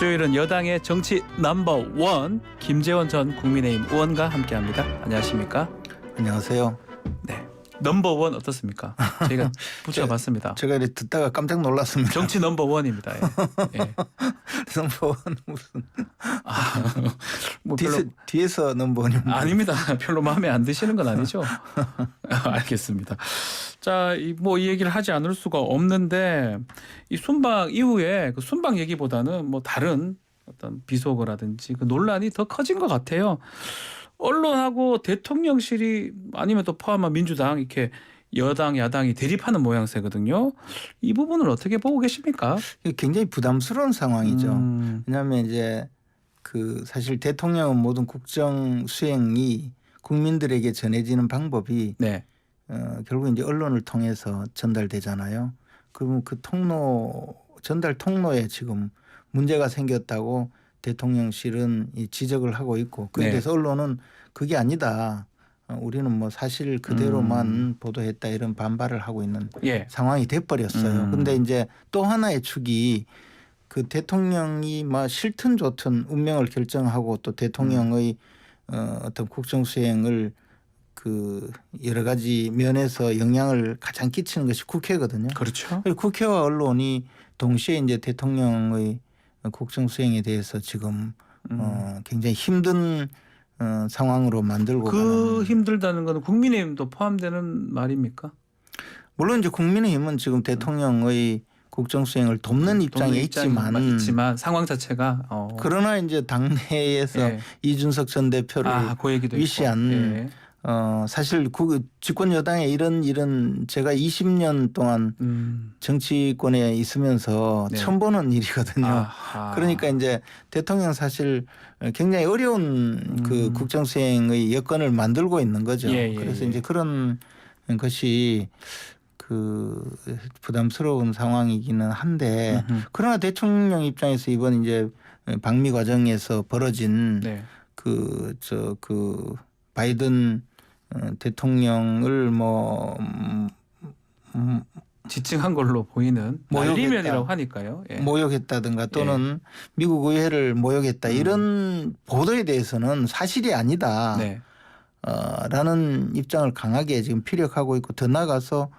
수요일은 여당의 정치 넘버원 김재원 전 국민의힘 의원과 함께합니다. 안녕하십니까? 안녕하세요. 네, 넘버원 어떻습니까? 저희가 붙여봤습니다. 제가 이렇게 듣다가 깜짝 놀랐습니다. 정치 넘버원입니다. 예. 예. 넘버원 무슨 뭐 별로 뒤에서 넘버원이 아닙니다. 별로 마음에 안 드시는 건 아니죠? 알겠습니다. 자, 이 얘기를 하지 않을 수가 없는데 이 순방 이후에 그 순방 얘기보다는 뭐 다른 어떤 비속어라든지 그 논란이 더 커진 것 같아요. 언론하고 대통령실이 아니면 또 포함한 민주당 이렇게 여당 야당이 대립하는 모양새거든요. 이 부분을 어떻게 보고 계십니까? 굉장히 부담스러운 상황이죠. 왜냐하면 이제 그 사실 대통령은 모든 국정 수행이 국민들에게 전해지는 방법이 네. 결국 이제 언론을 통해서 전달되잖아요. 그러면 그 전달 통로에 지금 문제가 생겼다고 대통령실은 이 지적을 하고 있고 그에 네. 대해서 언론은 그게 아니다. 우리는 뭐 사실 그대로만 보도했다 이런 반발을 하고 있는 예. 상황이 돼버렸어요. 근데 이제 또 하나의 축이 그 대통령이 막 싫든 좋든 운명을 결정하고 또 대통령의 어떤 국정 수행을 그 여러 가지 면에서 영향을 가장 끼치는 것이 국회거든요. 그렇죠. 국회와 언론이 동시에 이제 대통령의 국정 수행에 대해서 지금 굉장히 힘든 상황으로 만들고 그 가는. 힘들다는 건 국민의힘도 포함되는 말입니까? 물론 이제 국민의힘은 지금 대통령의 국정 수행을 돕는 입장에 있지만 상황 자체가 그러나 이제 당내에서 예. 이준석 전 대표를 그 얘기도 위시한 예. 사실 집권 여당의 이런 제가 20년 동안 정치권에 있으면서 네. 처음 보는 일이거든요. 아하. 그러니까 이제 대통령 사실 굉장히 어려운 그 국정 수행의 여건을 만들고 있는 거죠. 예, 예, 그래서 예. 이제 그런 것이 그 부담스러운 상황이기는 한데 그러나 대통령 입장에서 이번 이제 방미 과정에서 벌어진 네. 그 바이든 대통령을 지칭한 걸로 보이는 모욕했다. 날리면이라고 하니까요. 예. 모욕했다든가 또는 미국 의회를 모욕했다 이런 보도에 대해서는 사실이 아니다. 네. 라는 입장을 강하게 지금 피력하고 있고 더 나아가서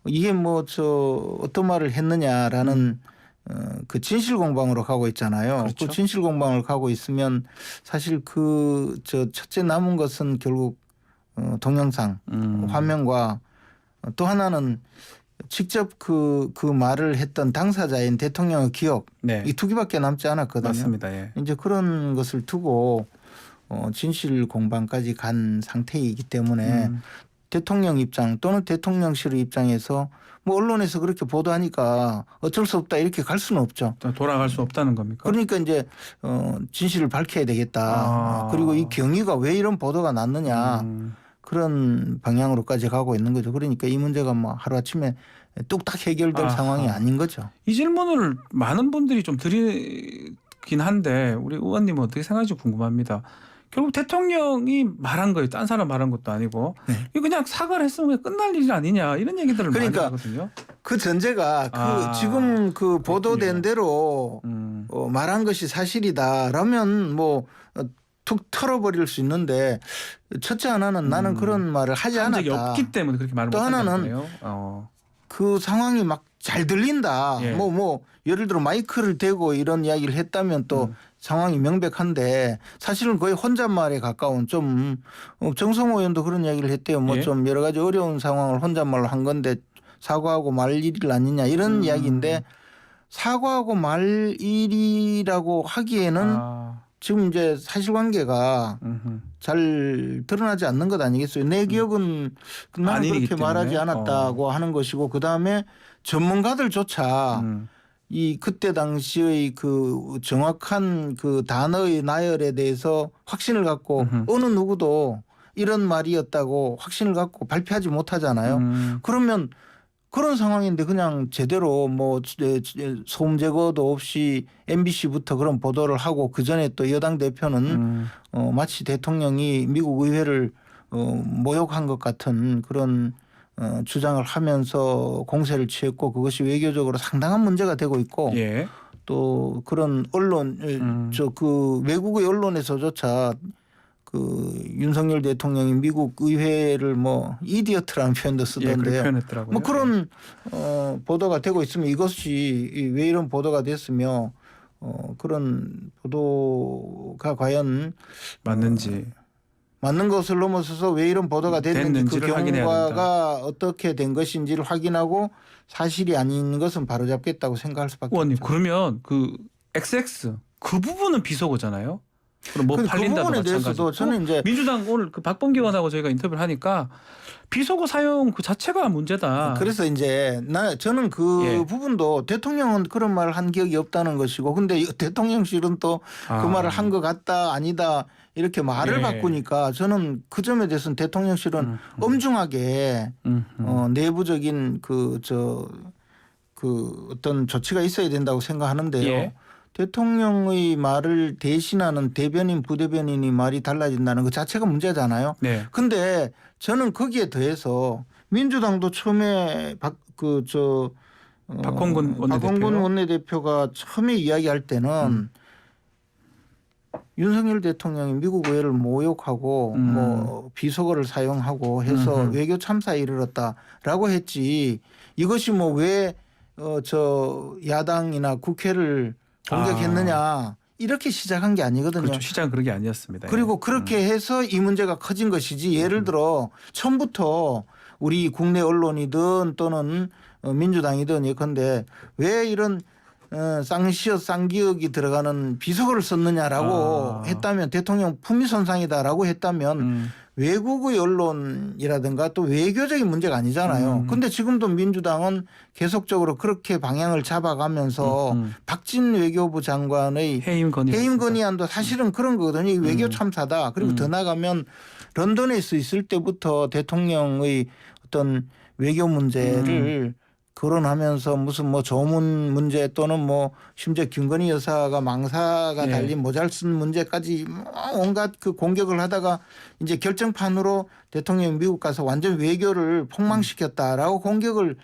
이게 어떤 말을 했느냐라는 그 진실 공방으로 가고 있잖아요. 그렇죠. 그 진실 공방을 가고 있으면 사실 첫째 남은 것은 결국 동영상 화면과 또 하나는 직접 그 말을 했던 당사자인 대통령의 기억 네. 이 두 개밖에 남지 않았거든요. 맞습니다. 예. 이제 그런 것을 두고 진실 공방까지 간 상태이기 때문에 대통령 입장 또는 대통령실의 입장에서 뭐 언론에서 그렇게 보도하니까 어쩔 수 없다 이렇게 갈 수는 없죠. 돌아갈 수 없다는 겁니까? 그러니까 이제 진실을 밝혀야 되겠다. 그리고 이 경위가 왜 이런 보도가 났느냐 그런 방향으로까지 가고 있는 거죠. 그러니까 이 문제가 뭐 하루아침에 뚝딱 해결될 상황이 아닌 거죠. 이 질문을 많은 분들이 좀 드리긴 한데 우리 의원님은 어떻게 생각하실지 궁금합니다. 결국 대통령이 말한 거예요. 딴 사람 말한 것도 아니고. 네. 이거 그냥 사과를 했으면 끝날 일이 아니냐 이런 얘기들을 그러니까 많이 하거든요. 그 전제가 지금 그 보도된 대로 말한 것이 사실이다라면 툭 털어버릴 수 있는데 첫째 하나는 나는 그런 말을 하지 한 적이 않았다. 없기 때문에 그렇게 말을 또 못한다는 하나는 거예요. 그 상황이 막 잘 들린다. 예. 예를 들어 마이크를 대고 이런 이야기를 했다면 또 상황이 명백한데 사실은 거의 혼잣말에 가까운 좀 정성호 의원도 그런 이야기를 했대요. 예. 좀 여러 가지 어려운 상황을 혼잣말로 한 건데 사과하고 말 일이 아니냐 이런 이야기인데 사과하고 말 일이라고 하기에는 지금 이제 사실관계가 잘 드러나지 않는 것 아니겠어요? 내 기억은 나는 그렇게 말하지 않았다고 하는 것이고 그 다음에 전문가들조차 이 그때 당시의 그 정확한 그 단어의 나열에 대해서 확신을 갖고 어느 누구도 이런 말이었다고 확신을 갖고 발표하지 못하잖아요. 그러면 그런 상황인데 그냥 제대로 소음 제거도 없이 MBC부터 그런 보도를 하고 그 전에 또 여당 대표는 마치 대통령이 미국 의회를 모욕한 것 같은 그런 주장을 하면서 공세를 취했고 그것이 외교적으로 상당한 문제가 되고 있고 예. 또 그런 언론 그 외국의 언론에서조차 그 윤석열 대통령이 미국 의회를 뭐 이디어트라는 표현도 예, 그렇게 쓰던데요. 표현했더라고요. 뭐 그런 보도가 되고 있으면 이것이 왜 이런 보도가 됐으며 그런 보도가 과연 맞는지 맞는 것을 넘어서서 왜 이런 보도가 됐는지 그 됐는지를 확인해야 경과가 어떻게 된 것인지를 확인하고 사실이 아닌 것은 바로잡겠다고 생각할 수밖에 의원님 없죠. 그러면 그 XX 그 부분은 비속어잖아요. 그럼 뭐 그 팔린다도 부분에 마찬가지고. 대해서도 저는 이제 민주당 오늘 그 박범기 의원하고 저희가 인터뷰를 하니까 비속어 사용 그 자체가 문제다. 그래서 이제 저는 그 예. 부분도 대통령은 그런 말을 한 기억이 없다는 것이고 근데 대통령실은 또 그 말을 한 것 같다 아니다 이렇게 말을 예. 바꾸니까 저는 그 점에 대해서는 대통령실은 엄중하게 내부적인 그 어떤 조치가 있어야 된다고 생각하는데요. 예. 대통령의 말을 대신하는 대변인 부대변인이 말이 달라진다는 것 자체가 문제잖아요. 네. 근데 저는 거기에 더해서 민주당도 처음에 박홍근 원내대표요? 원내대표가 처음에 이야기할 때는 윤석열 대통령이 미국 의회를 모욕하고 뭐 비속어를 사용하고 해서 외교 참사에 이르렀다라고 했지 이것이 뭐 왜 야당이나 국회를 공격했느냐 이렇게 시작한 게 아니거든요. 그렇죠. 시작은 그런 게 아니었습니다. 그리고 그렇게 해서 이 문제가 커진 것이지 예를 들어 처음부터 우리 국내 언론이든 또는 민주당이든 예컨대 왜 이런 쌍시옷 쌍기역이 들어가는 비속어를 썼느냐라고 했다면 대통령 품위손상이다라고 했다면 외국의 언론이라든가 또 외교적인 문제가 아니잖아요. 근데 지금도 민주당은 계속적으로 그렇게 방향을 잡아가면서 박진 외교부 장관의 해임 건의안도 사실은 그런 거거든요. 외교 참사다. 그리고 더 나가면 런던에서 있을 때부터 대통령의 어떤 외교 문제를 거론하면서 무슨 뭐 조문 문제 또는 뭐 심지어 김건희 여사가 망사가 달린 모자를 쓴 문제까지 온갖 그 공격을 하다가 이제 결정판으로 대통령이 미국 가서 완전 외교를 폭망시켰다라고 공격을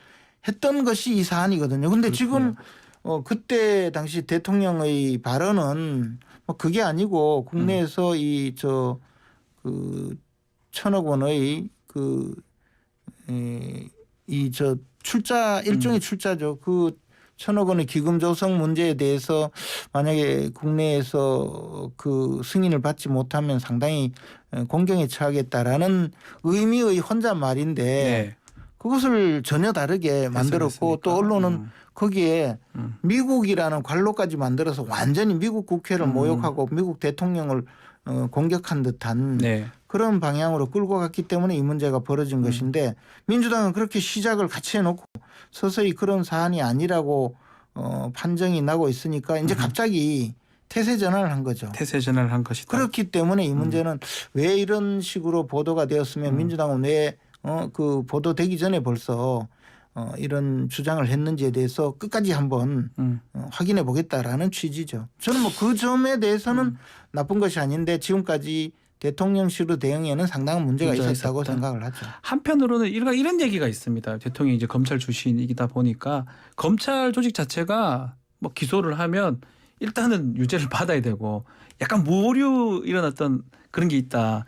했던 것이 이 사안이거든요. 근데 지금 그때 당시 대통령의 발언은 뭐 그게 아니고 국내에서 그 1,000억 원의 출자 일종의 출자죠. 그 1,000억 원의 기금 조성 문제에 대해서 만약에 국내에서 그 승인을 받지 못하면 상당히 공경에 처하겠다라는 의미의 혼잣말인데 네. 그것을 전혀 다르게 만들었고 또 언론은 거기에 미국이라는 관로까지 만들어서 완전히 미국 국회를 모욕하고 미국 대통령을 공격한 듯한 그런 방향으로 끌고 갔기 때문에 이 문제가 벌어진 것인데 민주당은 그렇게 시작을 같이 해놓고 서서히 그런 사안이 아니라고 판정이 나고 있으니까 이제 갑자기 태세 전환을 한 거죠. 태세 전환을 한 것이다. 그렇기 때문에 이 문제는 왜 이런 식으로 보도가 되었으면 민주당은 왜 그 보도되기 전에 벌써 이런 주장을 했는지에 대해서 끝까지 한번 확인해 보겠다라는 취지죠. 저는 뭐 그 점에 대해서는 나쁜 것이 아닌데 지금까지 대통령실의 대응에는 상당한 문제가 있었다고 생각을 하죠. 한편으로는 이런 얘기가 있습니다. 대통령이 이제 검찰 출신이다 보니까 검찰 조직 자체가 뭐 기소를 하면 일단은 유죄를 받아야 되고 약간 무오류 일어났던 그런 게 있다.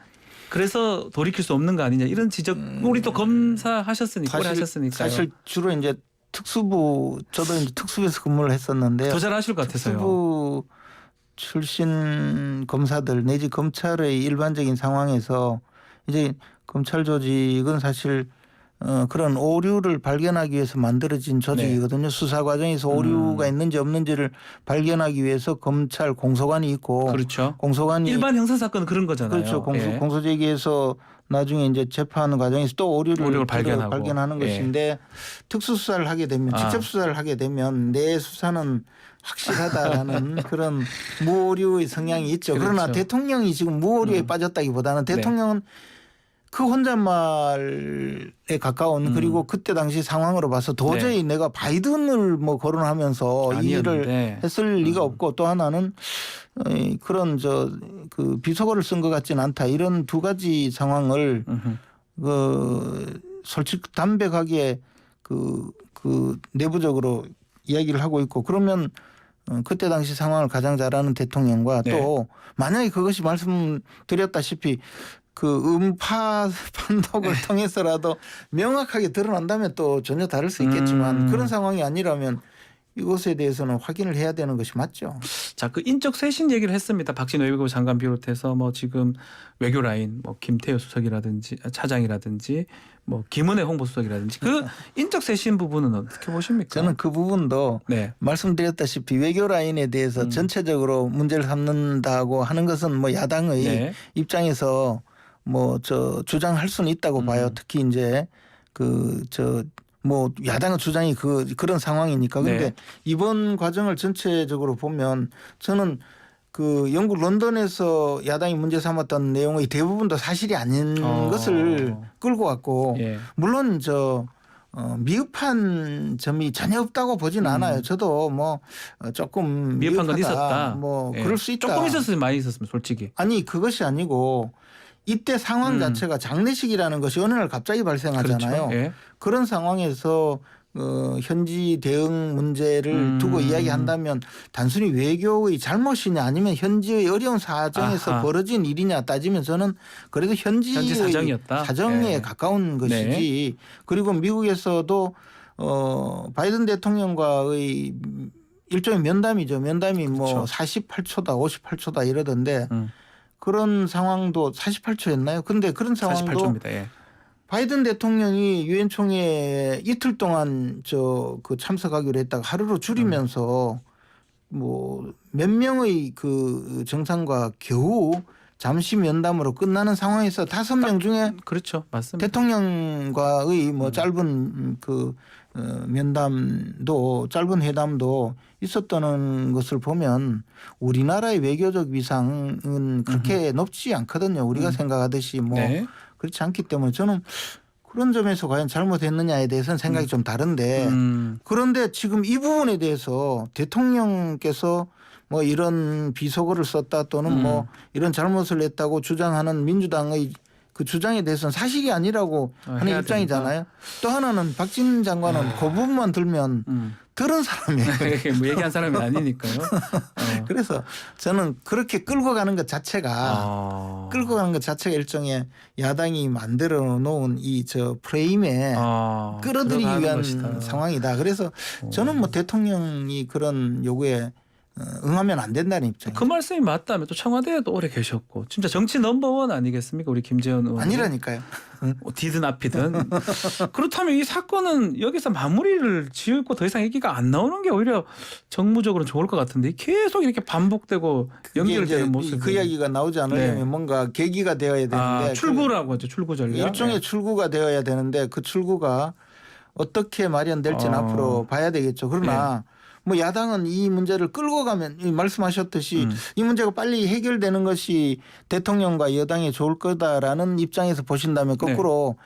그래서 돌이킬 수 없는 거 아니냐 이런 지적. 우리 또 검사 하셨으니까 오래 하셨으니까요. 사실 주로 이제 특수부 저도 이제 특수부에서 근무를 했었는데요. 더 잘하실 것 같아서요. 특수부 출신 검사들 내지 검찰의 일반적인 상황에서 이제 검찰 조직은 사실 그런 오류를 발견하기 위해서 만들어진 조직이거든요. 수사 과정에서 오류가 있는지 없는지를 발견하기 위해서 검찰 공소관이 있고, 그렇죠. 공소관이 일반 형사 사건은 그런 거잖아요. 그렇죠. 공소 제기해서 나중에 이제 재판하는 과정에서 또 오류를 발견하는 것인데 특수 수사를 하게 되면 직접 수사를 하게 되면 내 수사는 확실하다라는 그런 무오류의 성향이 있죠. 그렇죠. 그러나 대통령이 지금 무오류에 빠졌다기보다는 대통령은 그 혼잣말에 가까운 그리고 그때 당시 상황으로 봐서 도저히 내가 바이든을 뭐 거론하면서 이 일을 했을 리가 없고 또 하나는 그런 그 비속어를 쓴 것 같지는 않다. 이런 두 가지 상황을 솔직 담백하게 그 내부적으로 이야기를 하고 있고 그러면 그때 당시 상황을 가장 잘 아는 대통령과 네. 또 만약에 그것이 말씀드렸다시피 그 음파 판독을 통해서라도 명확하게 드러난다면 또 전혀 다를 수 있겠지만 그런 상황이 아니라면 이것에 대해서는 확인을 해야 되는 것이 맞죠. 자, 그 인적 쇄신 얘기를 했습니다. 박진 외교부 장관 비롯해서 뭐 지금 외교 라인, 뭐 김태효 수석이라든지 차장이라든지 뭐 김은혜 홍보수석이라든지 그 인적 쇄신 부분은 어떻게 보십니까? 저는 그 부분도 네. 말씀드렸다시피 외교 라인에 대해서 전체적으로 문제를 삼는다고 하는 것은 뭐 야당의 네. 입장에서 뭐 주장할 수는 있다고 봐요. 특히 이제 뭐 야당의 주장이 그런 상황이니까. 그런데 네. 이번 과정을 전체적으로 보면 저는 그 영국 런던에서 야당이 문제 삼았던 내용의 대부분도 사실이 아닌 것을 끌고 왔고 예. 물론 미흡한 점이 전혀 없다고 보진 않아요. 저도 뭐 조금 미흡한 건 미흡하다. 있었다. 뭐 예. 그럴 수 있다. 조금 있었으면 많이 있었으면 솔직히. 아니 그것이 아니고 이때 상황 자체가 장례식이라는 것이 어느 날 갑자기 발생하잖아요. 그렇죠. 예. 그런 상황에서 현지 대응 문제를 두고 이야기한다면 단순히 외교의 잘못이냐 아니면 현지의 어려운 사정에서 아하. 벌어진 일이냐 따지면 저는 그래도 현지 사정이었다. 사정에 예. 가까운 것이지. 그리고 미국에서도 바이든 대통령과의 일종의 면담이죠. 면담이 뭐 그렇죠. 48초다 58초다 이러던데 그런 상황도 48초였나요? 근데 그런 상황도 48초입니다. 예. 바이든 대통령이 유엔 총회에 이틀 동안 그 참석하기로 했다가 하루로 줄이면서 뭐 몇 명의 그 정상과 겨우 잠시 면담으로 끝나는 상황에서 5명 중에 그렇죠. 맞습니다. 대통령과의 뭐 짧은 면담도 짧은 회담도 있었다는 것을 보면 우리나라의 외교적 위상은 그렇게 높지 않거든요. 우리가 생각하듯이 뭐 네. 그렇지 않기 때문에 저는 그런 점에서 과연 잘못했느냐에 대해서는 생각이 좀 다른데 그런데 지금 이 부분에 대해서 대통령께서 뭐 이런 비속어를 썼다 또는 뭐 이런 잘못을 했다고 주장하는 민주당의 그 주장에 대해서는 사실이 아니라고 하는 해야 입장이잖아요. 또 하나는 박진 장관은 그 부분만 들면 들은 사람이에요. 뭐 얘기한 사람이 아니니까요. 그래서 저는 그렇게 끌고 가는 것 자체가 끌고 가는 것 자체가 일종의 야당이 만들어 놓은 이 프레임에 끌어들이기 위한 것이다. 상황이다. 그래서 저는 뭐 대통령이 그런 요구에 응하면 안 된다는 입장이에요. 그 말씀이 맞다면 또 청와대에도 오래 계셨고 진짜 정치 넘버원 아니겠습니까? 우리 김재현 의원. 아니라니까요. 디든 앞이든. 그렇다면 이 사건은 여기서 마무리를 지을 거 더 이상 얘기가 안 나오는 게 오히려 정무적으로 좋을 것 같은데 계속 이렇게 반복되고 연결되는 모습. 그 이야기가 나오지 않으려면 네. 뭔가 계기가 되어야 되는데 출구라고 하죠. 출구 전략. 일종의 네. 출구가 되어야 되는데 그 출구가 어떻게 마련될지는 앞으로 봐야 되겠죠. 그러나 뭐 야당은 이 문제를 끌고 가면 말씀하셨듯이 이 문제가 빨리 해결되는 것이 대통령과 여당에 좋을 거다라는 입장에서 보신다면 거꾸로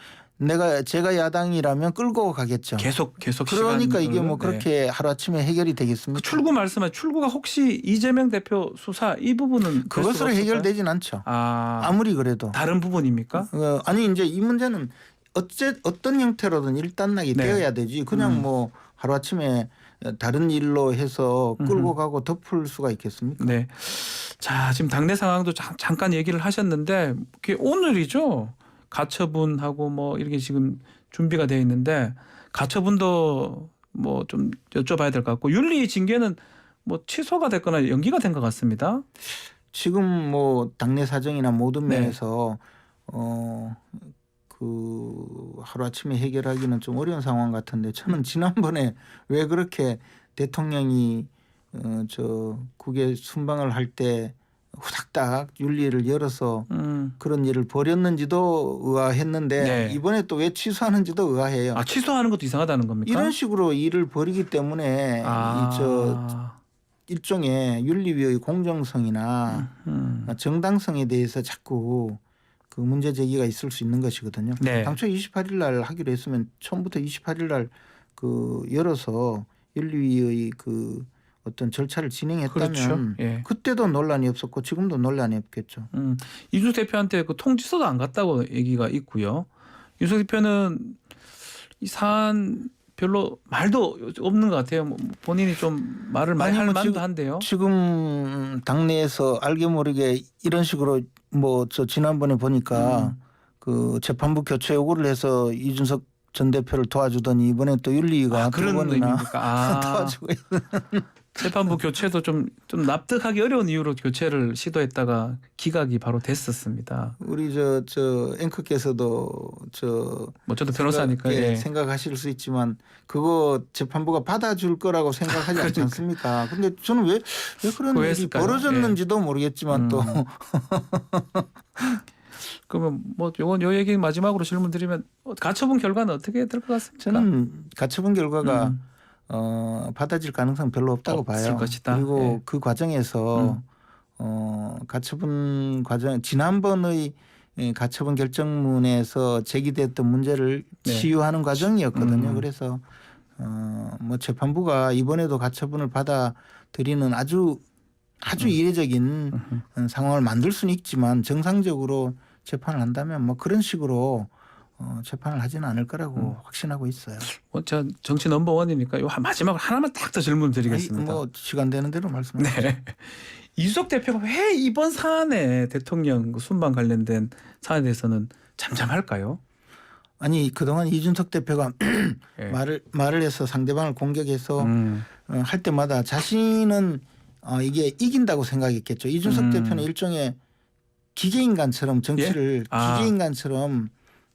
제가 야당이라면 끌고 가겠죠. 계속 그러니까 이게 뭐 시간을, 그렇게 하루아침에 해결이 되겠습니까? 그 출구 말씀하신 출구가 혹시 이재명 대표 수사 이 부분은 그것으로 해결되진 않죠. 아무리 그래도. 다른 부분입니까? 아니 이제 이 문제는 어떤 형태로든 일단락이 되어야 되지. 그냥 뭐 하루아침에 다른 일로 해서 끌고 가고 덮을 수가 있겠습니까? 네. 자, 지금 당내 상황도 잠깐 얘기를 하셨는데 그게 오늘이죠. 가처분하고 뭐 이렇게 지금 준비가 되어 있는데 가처분도 뭐 좀 여쭤봐야 될 것 같고 윤리 징계는 뭐 취소가 됐거나 연기가 된 것 같습니다. 지금 뭐 당내 사정이나 모든 면에서 그 하루아침에 해결하기는 좀 어려운 상황 같은데 저는 지난번에 왜 그렇게 대통령이 국외 순방을 할 때 후닥닥 윤리를 열어서 그런 일을 벌였는지도 의아했는데 이번에 또 왜 취소하는지도 의아해요. 취소하는 것도 이상하다는 겁니까? 이런 식으로 일을 벌이기 때문에 일종의 윤리위의 공정성이나 정당성에 대해서 자꾸 그 문제 제기가 있을 수 있는 것이거든요. 당초 28일 날 하기로 했으면 처음부터 28일 날 그 열어서 윤리위의 그 어떤 절차를 진행했다면 그때도 논란이 없었고 지금도 논란이 없겠죠. 이준석 대표한테 그 통지서도 안 갔다고 얘기가 있고요. 이준석 대표는 이 사안 별로 말도 없는 것 같아요. 뭐 본인이 좀 말을 많이 할 만도 한데요. 지금 당내에서 알게 모르게 이런 식으로 뭐 저 지난번에 보니까 그 재판부 교체 요구를 해서 이준석 전 대표를 도와주더니 이번에 또 윤리위가 두 그런 번이나 의미입니까? 도와주고 재판부 교체도 좀 납득하기 어려운 이유로 교체를 시도했다가 기각이 바로 됐었습니다. 우리 저 앵커께서도 뭐 저도 변호사니까 예. 생각하실 수 있지만 그거 재판부가 받아줄 거라고 생각하지 않지 않습니까? 근데 저는 왜 그런 일이 했을까요? 벌어졌는지도 모르겠지만 또 그러면 뭐 요 얘기 마지막으로 질문 드리면 가처분 결과는 어떻게 될 것 같습니까? 저는 가처분 결과가 받아질 가능성 별로 없다고 봐요. 것이다. 그리고 예. 그 과정에서 가처분 과정 지난번의 가처분 결정문에서 제기됐던 문제를 네. 치유하는 과정이었거든요. 그래서 뭐 재판부가 이번에도 가처분을 받아들이는 아주 이례적인 상황을 만들 수는 있지만 정상적으로 재판을 한다면 뭐 그런 식으로 재판을 하지는 않을 거라고 확신하고 있어요. 저 정치 넘버원이니까 요 마지막으로 하나만 딱 더 질문 드리겠습니다. 뭐 시간 되는 대로 말씀하세요. 네. 이준석 대표가 왜 이번 사안에 대통령 순방 관련된 사안에 대해서는 잠잠할까요? 아니 그동안 이준석 대표가 예. 말을 해서 상대방을 공격해서 할 때마다 자신은 이게 이긴다고 생각했겠죠. 이준석 대표는 일종의 기계인간처럼 정치를 기계인간처럼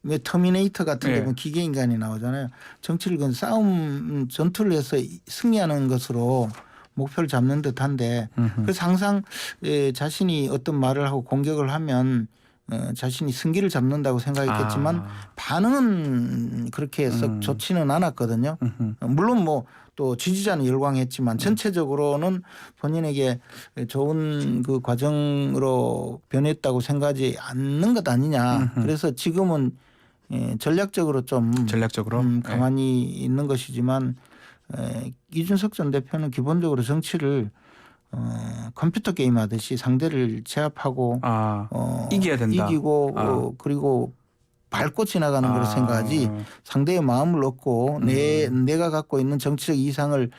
왜 터미네이터 같은 데 보면 기계인간이 나오잖아요. 정치를 그 싸움 전투를 해서 승리하는 것으로 목표를 잡는 듯한데 그래서 항상 자신이 어떤 말을 하고 공격을 하면 자신이 승기를 잡는다고 생각했겠지만 반응은 그렇게 썩 좋지는 않았거든요. 물론 뭐 또 지지자는 열광했지만 전체적으로는 본인에게 좋은 그 과정으로 변했다고 생각하지 않는 것 아니냐. 그래서 지금은 전략적으로 가만히 있는 것이지만 이준석 전 대표는 기본적으로 정치를 컴퓨터 게임 하듯이 상대를 제압하고 이겨야 된다. 이기고 그리고 밟고 지나가는 걸 생각하지 상대의 마음을 얻고 내가 갖고 있는 정치적 이상을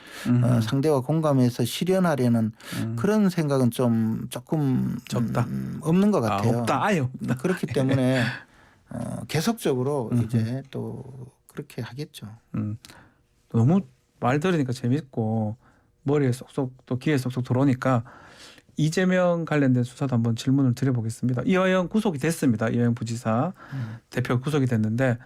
상대와 공감해서 실현하려는 그런 생각은 조금 적다. 없는 것 같아요. 없다. 아예 없다. 그렇기 때문에 계속적으로 이제 또 그렇게 하겠죠. 너무 말 들으니까 재밌고 머리에 쏙쏙 또 귀에 쏙쏙 들어오니까 이재명 관련된 수사도 한번 질문을 드려보겠습니다. 이화영 구속이 됐습니다. 이화영 부지사 대표 구속이 됐는데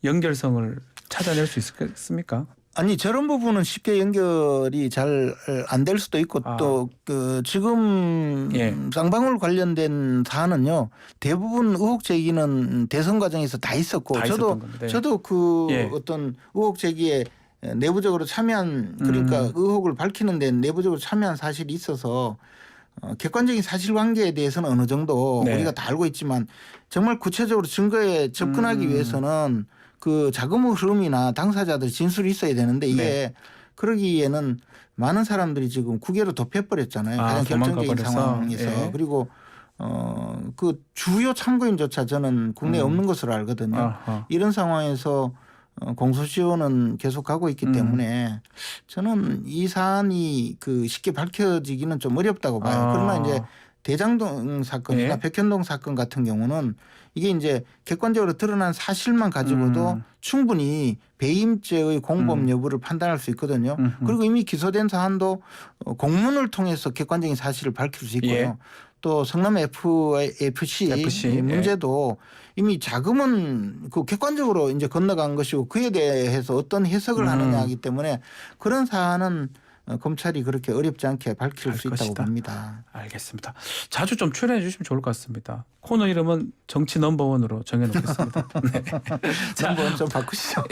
연결성을 찾아낼 수 있겠습니까? 아니 저런 부분은 쉽게 연결이 잘 안 될 수도 있고 또 그 지금 쌍방울 관련된 사안은요 대부분 의혹 제기는 대선 과정에서 다 있었고 저도 그 어떤 의혹 제기에 내부적으로 참여한 그러니까 의혹을 밝히는데 내부적으로 참여한 사실이 있어서 객관적인 사실관계에 대해서는 어느 정도 우리가 다 알고 있지만 정말 구체적으로 증거에 접근하기 위해서는 그 자금의 흐름이나 당사자들 진술이 있어야 되는데 이게 그러기에는 많은 사람들이 지금 국외로 도피해버렸잖아요. 가장 결정적인 상황에서. 그리고 그 주요 참고인조차 저는 국내에 없는 것으로 알거든요. 이런 상황에서 공소시효는 계속 가고 있기 때문에 저는 이 사안이 그 쉽게 밝혀지기는 좀 어렵다고 봐요. 그러나 이제 대장동 사건이나 백현동 사건 같은 경우는 이게 이제 객관적으로 드러난 사실만 가지고도 충분히 배임죄의 공범 여부를 판단할 수 있거든요. 그리고 이미 기소된 사안도 공문을 통해서 객관적인 사실을 밝힐 수 있고요. 또 성남 FC 문제도 이미 자금은 그 객관적으로 이제 건너간 것이고 그에 대해서 어떤 해석을 하느냐 하기 때문에 그런 사안은 검찰이 그렇게 어렵지 않게 밝힐 수 있다고 봅니다. 알겠습니다. 자주 좀 출연해 주시면 좋을 것 같습니다. 코너 이름은 정치 넘버원으로 정해놓겠습니다. 한번 좀 바꾸시죠.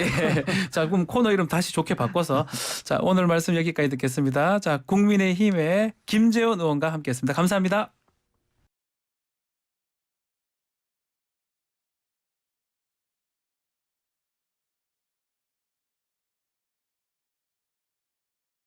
자, 그럼 코너 이름 다시 좋게 바꿔서 자 오늘 말씀 여기까지 듣겠습니다. 자, 국민의힘의 김재원 의원과 함께했습니다. 감사합니다.